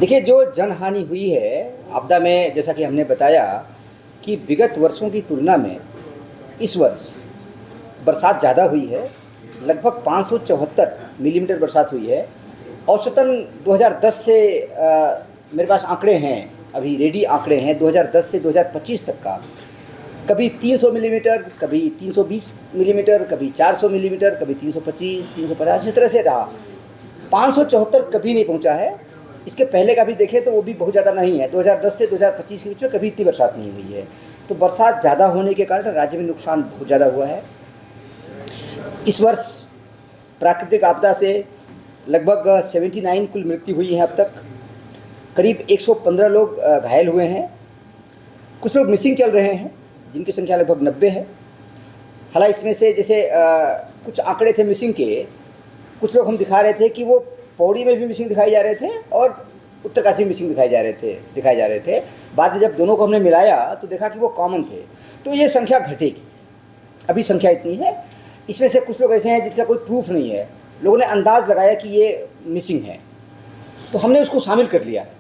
देखिए, जो जनहानि हुई है आपदा में, जैसा कि हमने बताया कि विगत वर्षों की तुलना में इस वर्ष बरसात ज़्यादा हुई है। लगभग 574 मिलीमीटर बरसात हुई है। औसतन 2010 से मेरे पास आंकड़े हैं, अभी रेडी आंकड़े हैं 2010 से 2025 तक का। कभी 300 मिलीमीटर, कभी 320 मिलीमीटर, कभी 400 मिलीमीटर, कभी 325, 350, इस तरह से रहा। 574 कभी नहीं पहुंचा है। इसके पहले का भी देखें तो वो भी बहुत ज़्यादा नहीं है। 2010 से 2025 के बीच में कभी इतनी बरसात नहीं हुई है। तो बरसात ज़्यादा होने के कारण राज्य में नुकसान बहुत ज़्यादा हुआ है। इस वर्ष प्राकृतिक आपदा से लगभग 79 कुल मृत्यु हुई है अब तक। करीब 115 लोग घायल हुए हैं। कुछ लोग मिसिंग चल रहे हैं, जिनकी संख्या लगभग 90 है। हालांकि इसमें से जैसे कुछ आंकड़े थे मिसिंग के, कुछ लोग हम दिखा रहे थे कि वो पौड़ी में भी मिसिंग दिखाए जा रहे थे और उत्तरकाशी में मिसिंग दिखाए जा रहे थे। बाद में जब दोनों को हमने मिलाया तो देखा कि वो कॉमन थे। तो ये संख्या घटेगी, अभी संख्या इतनी है। इसमें से कुछ लोग ऐसे हैं जिसका कोई प्रूफ नहीं है, लोगों ने अंदाज़ लगाया कि ये मिसिंग है, तो हमने उसको शामिल कर लिया है,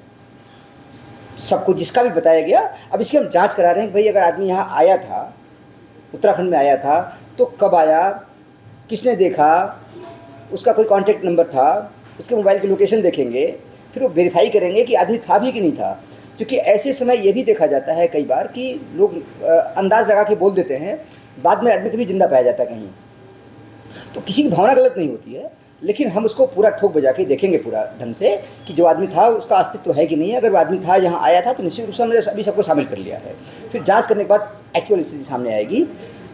सबको जिसका भी बताया गया। अब इसकी हम जांच करा रहे हैं कि भाई अगर आदमी यहाँ आया था, उत्तराखंड में आया था, तो कब आया, किसने देखा, उसका कोई कॉन्टैक्ट नंबर था, उसके मोबाइल की लोकेशन देखेंगे, फिर वो वेरीफाई करेंगे कि आदमी था भी कि नहीं था। क्योंकि ऐसे समय ये भी देखा जाता है कई बार कि लोग अंदाज़ लगा के बोल देते हैं, बाद में आदमी कभी जिंदा पाया जाता है कहीं। तो किसी की भावना गलत नहीं होती है, लेकिन हम उसको पूरा ठोक बजा के देखेंगे पूरा ढंग से कि जो आदमी था उसका अस्तित्व है कि नहीं है। अगर वो आदमी था, यहाँ आया था, तो निश्चित रूप से हमने अभी सबको शामिल कर लिया है। फिर जांच करने के बाद एक्चुअल स्थिति सामने आएगी।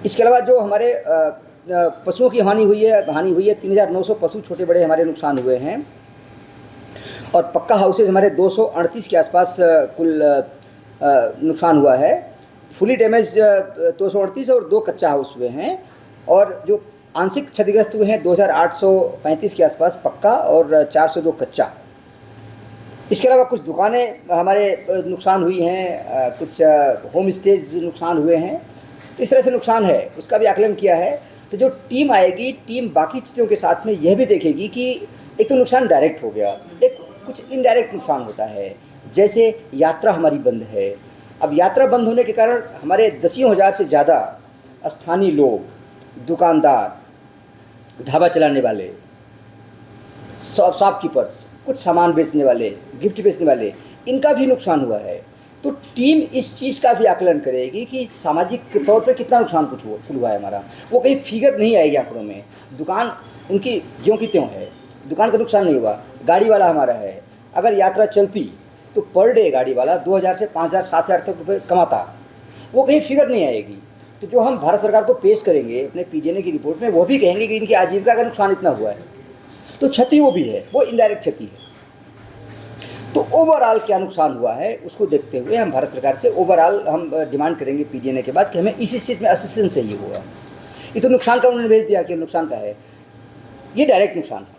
इसके अलावा जो हमारे पशुओं की हानि हुई है 3,900 पशु छोटे बड़े हमारे नुकसान हुए हैं। और पक्का हाउसेज हमारे 238 के आसपास कुल नुकसान हुआ है। फुली डैमेज 238 और 2 कच्चा हाउस हुए हैं। और जो आंशिक क्षतिग्रस्त हुए हैं 2,835 के आसपास पक्का और 402 कच्चा। इसके अलावा कुछ दुकानें हमारे नुकसान हुई हैं, कुछ होम स्टेज नुकसान हुए हैं। तो इस तरह से नुकसान है, उसका भी आकलन किया है। तो जो टीम आएगी, टीम बाकी चीज़ों के साथ में यह भी देखेगी कि एक तो नुकसान डायरेक्ट हो गया, एक कुछ इनडायरेक्ट नुकसान होता है। जैसे यात्रा हमारी बंद है। अब यात्रा बंद होने के कारण हमारे दसियों हज़ार से ज़्यादा स्थानीय लोग, दुकानदार, ढाबा चलाने वाले, शॉपकीपर्स, कुछ सामान बेचने वाले, गिफ्ट बेचने वाले, इनका भी नुकसान हुआ है। तो टीम इस चीज़ का भी आकलन करेगी कि सामाजिक तौर पे कितना नुकसान कुछ हुआ है हमारा। वो कहीं फिगर नहीं आएगी आंकड़ों में। दुकान उनकी ज्यों की त्यों है, दुकान का नुकसान नहीं हुआ। गाड़ी वाला हमारा है, अगर यात्रा चलती तो पर डे गाड़ी वाला 2,000 से 5,000 7,000 तक रुपये कमाता, वो कहीं फिगर नहीं आएगी। तो जो हम भारत सरकार को पेश करेंगे अपने पीजीएनए की रिपोर्ट में, वो भी कहेंगे कि इनकी आजीविका का नुकसान इतना हुआ है। तो क्षति वो भी है, वो इनडायरेक्ट क्षति है। तो ओवरऑल क्या नुकसान हुआ है उसको देखते हुए हम भारत सरकार से ओवरऑल हम डिमांड करेंगे पीजीएनए के बाद कि हमें इसी चीज़ में असिस्टेंस चाहिए होगा। ये तो नुकसान का उन्होंने भेज दिया कि नुकसान का है, ये डायरेक्ट नुकसान है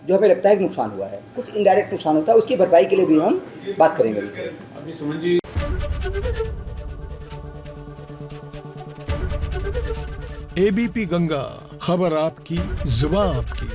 जो हमें लगता है कि नुकसान हुआ है। कुछ इनडायरेक्ट नुकसान होता है, उसकी भरपाई के लिए भी हम बात करेंगे। अभी सुमन जी, एबीपी गंगा, खबर आपकी, जुबान आपकी।